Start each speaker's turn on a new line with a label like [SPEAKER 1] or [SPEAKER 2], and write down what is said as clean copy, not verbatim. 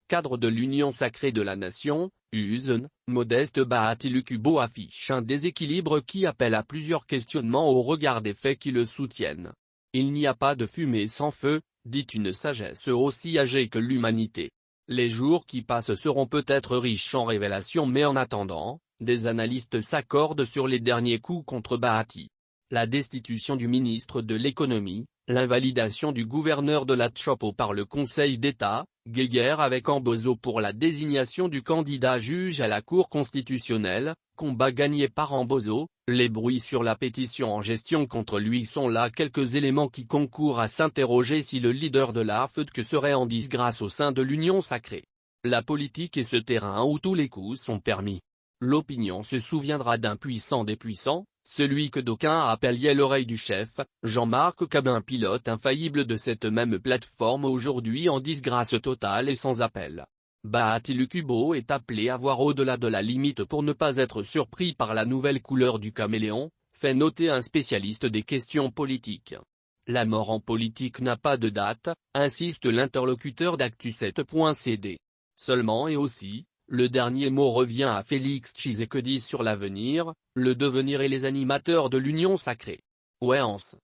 [SPEAKER 1] cadre de l'Union sacrée de la nation, USN, Modeste Bahati Lukubo affiche un déséquilibre qui appelle à plusieurs questionnements au regard des faits qui le soutiennent. Il n'y a pas de fumée sans feu, dit une sagesse aussi âgée que l'humanité. Les jours qui passent seront peut-être riches en révélations mais en attendant, des analystes s'accordent sur les derniers coups contre Bahati. La destitution du ministre de l'économie, l'invalidation du gouverneur de la Tshopo par le Conseil d'État, guéguerre avec Ambozo pour la désignation du candidat juge à la Cour constitutionnelle, combat gagné par Ambozo, les bruits sur la pétition en gestion contre lui sont là quelques éléments qui concourent à s'interroger si le leader de la FEDC serait en disgrâce au sein de l'Union sacrée. La politique est ce terrain où tous les coups sont permis. L'opinion se souviendra d'un puissant des puissants, celui que d'aucuns appellent l'oreille du chef, Jean-Marc Cabin, pilote infaillible de cette même plateforme aujourd'hui en disgrâce totale et sans appel. Bahati Lukubo est appelé à voir au-delà de la limite pour ne pas être surpris par la nouvelle couleur du caméléon, fait noter un spécialiste des questions politiques. La mort en politique n'a pas de date, insiste l'interlocuteur d'Actu7.cd. Seulement et aussi, le dernier mot revient à Félix Tshisekedi sur l'avenir, le devenir et les animateurs de l'Union sacrée. Ouéance.